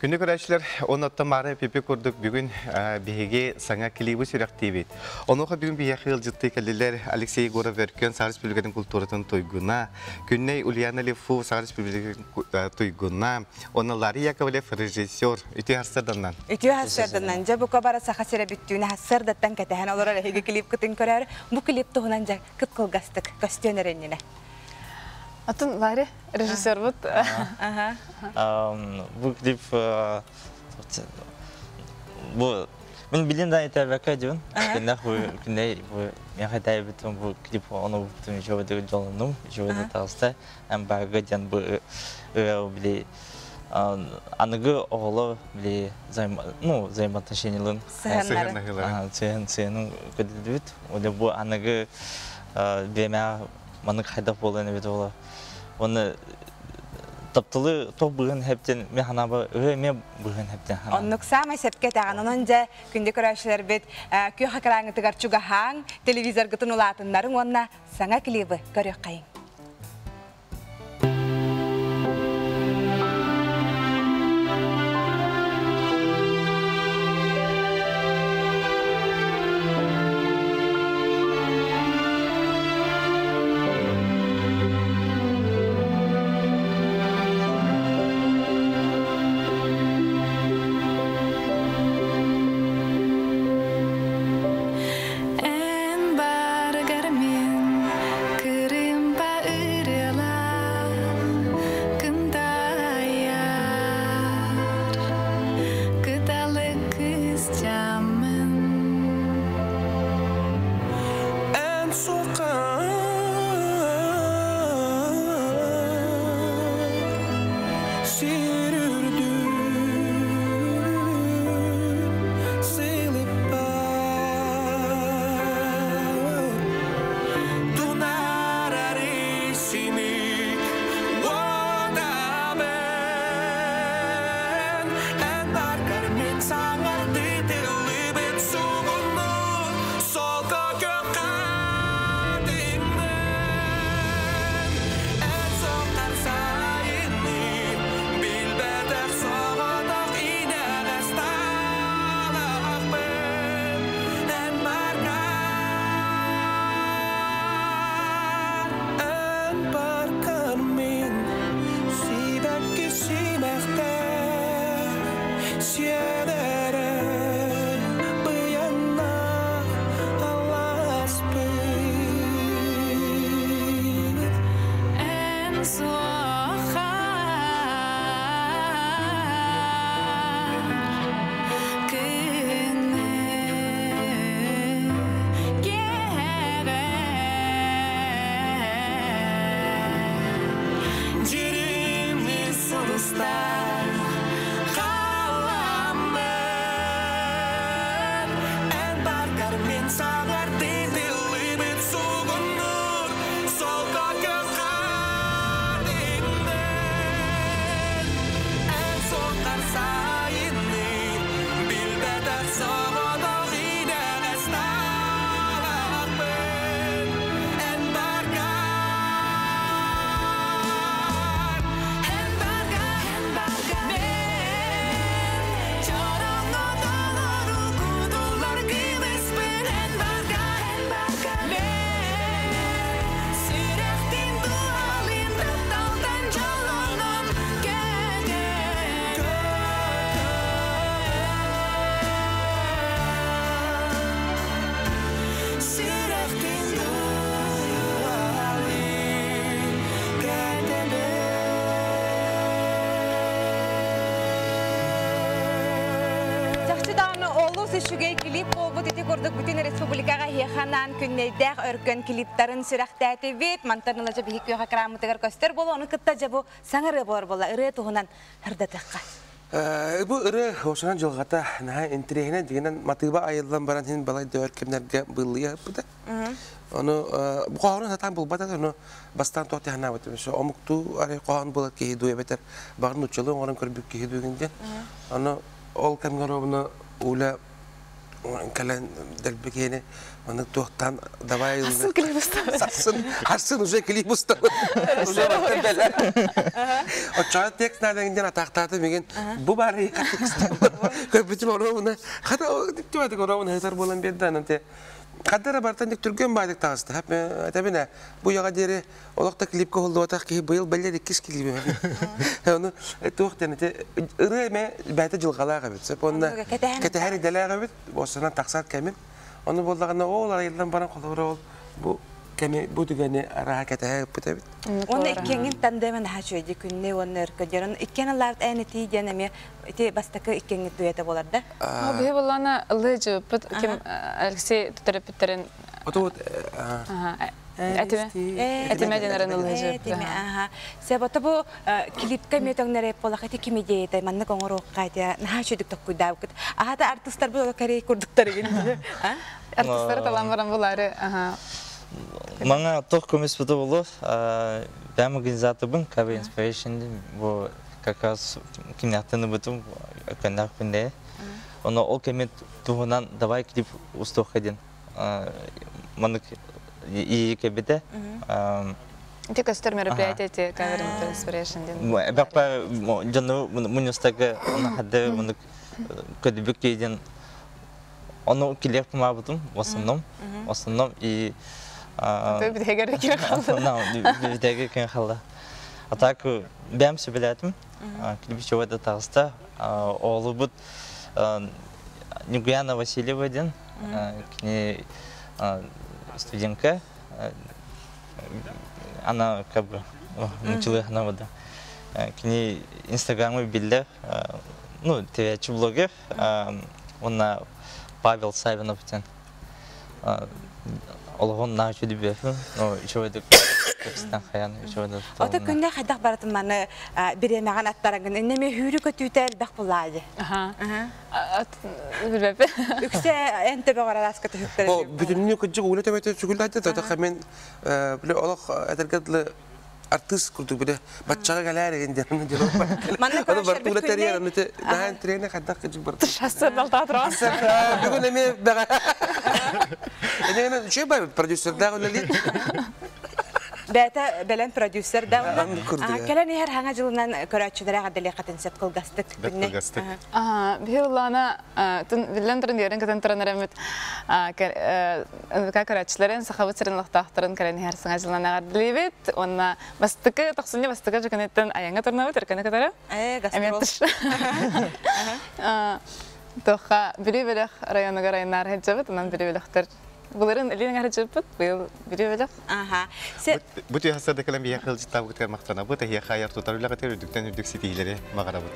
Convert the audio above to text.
Күнді көрәшілер, оны оттамары пепе көрдік бүгін бейге саңа келейбі сүрәқтейбет. Онуға бүгін бейе қиыл жытты кәлелер Алексей Егоров өркен Сағыр Республикатын культуратын тойгуна, күнней Ульяна Левфу Сағыр Республикатын тойгуна, оны Ларри Яковлев режиссер, үті хастырданнан. Үті хастырданнан, жа бұқа бара сақа сәрі бүттіуіне хастырдаттан кәтіған олар әлігі клип күтін көрәр, бұл клип тұғынан жа күт қылғастық көстенереніне. Атын Ларри, режиссер бұд. Бұл клип... Мен білен да айтар бәкі дейін. Күндей мен қайтай бітім бұл клип оны бұқтым жауыдығы жолыным, жауыды тағыстай. Әм бағы ден бұл біле... Анығы оғылы біле займаташенелін. Сүйеннің көділді біт. Бұл анығы бәмә маны қайдақ болуыны біт олы. Оны таптылы тоқ бұғын әптен мен ханабы мен бұғын әптен ханабы. Оннық самай сәпке тағын, оның жа күнде көрәшілер бет көй қақыраңы тұғар чуға хаң, телевизор ғытын ұлатынларын онына саңа клебі көрек қайын. Шүгей клип болбут ити көрдік бүтін республикаға хиеханан күннейдәқ өркөн клиптарын сүрәқтәті бет, мантарнылы жа бейік көйға қырамытығар көстер болу, оны күтті жа бұл саңыры болар бола, үрі тұғынан үрдетіққа. Бұл үрі осынан жылғата интерегіне дегенен матыба айылдан баран сен балай дөөр кемнерге бұллыя бұда. Оны бұқағырын сатан бұл бата, оны бастан тоқты хана бөтім. Омықту арай қоған болат кейді өйбетер, бағын ұтчылы оңырын көрбік кейді өйгенден. Оны ол кәмгер обыны ұлы кален дельбекене аны тохтан давай Асын клип уставить. Арсын уже клип уставить. Уже баттелер. Оча текст наден атактаты меген бу бары текст. Көпүтүм оруна. Хата диктебати оруна хатар болан бердан анте. Кадара бартан дик түргөн бадык тагысты. Хап табина бу яга дере олокта клипке холду атак ки быйыл беллер 2 клип. Аны тохтан те ыреме бата жылгалага бит. Сонда кетехери делага бит. Осынан таксат кемим. Аны болдаганда ол айылдан баран колора ол бу кеме бу дигәне ара кетеһе бит. Оны иккенин тандемын хачыйды күнне оннер кадерен иккен ларт әне тигәнеме те бастакы иккенге дуэта боларда. Бе болана лыжы пут ким Алексей терапевтерин. Вот Этиме денерен лыжы. Себаты бу клипке метеңнәре полахати кимедиете манны коңорок кайда хачыдык токуйда. Ахата артисттар бу корей курдуктар генде. Артисттар таламаран булары. Маңа тох көмес буту болу. Бәм организаторбын Кави Inspiration бу как раз киняттыны бутум кандак пенде. Оны ол кемет тугунан давай клип устохадин. Маны и кебете. Те костер мероприятие те Кави Inspiration. Бакпа жану мунустага оны хадды муну көдүбүк дейден оны клип мабутум в основном и Битегер кире калды. Битегер кире калды. Так бәм сөйләтим. Клип чөйдә тагыста. Олы бут Нигуяна Васильева ден. Кини студентка. Она как бы начала она вода. Кини Инстаграмы билдер. Ну, ТВ блогер. Он Павел Савинов ден. Олгон начу дип бефин, но чөйдә текстан хаян чөйдә. Ата күндә хадак баратын маны биремәгән аттарагын инеме хүрү көтүтәл бак булады. Билбеп. Үксә энте бәгәр аска төктәр. О, бүтүнне көҗү үле тәбәтә чүгүлдә та хамен биле олох әтергәдле артист курдук биле батчага галәр инде аны дило. Аны бартула тәрия аны те нәһән тренер хадак көҗү бар. Шассыр далта торган. Бүгүн эме бәгә. Эне чөй бай продюсер да үле. Бәтә белән продюсер да. Кәлән һәр хаңа җылынан көрәчүдәргә дәләкәтен сеп кылгастык. Биллана тун виллендерин дигән катан торнарымыт. Көрәчләрен сахабат сырынлык тахтырын кәлән һәр саңа җылынан агарлыбыт. Онна бастыкы тахсынны бастыкы җкәнеттән аянга торнабыт эркәне катара. Гастрол. Тоха биребелек районга районнар һәҗәбет, аннан биребелектер. Буларын элен һәҗәбет, бил биребелек. Бу тиһәсәдә калам бия хәл җитә бу тәмәхтана бу тәһия хәяр тутарыла гатер дүктән дүк ситиләре магарабы.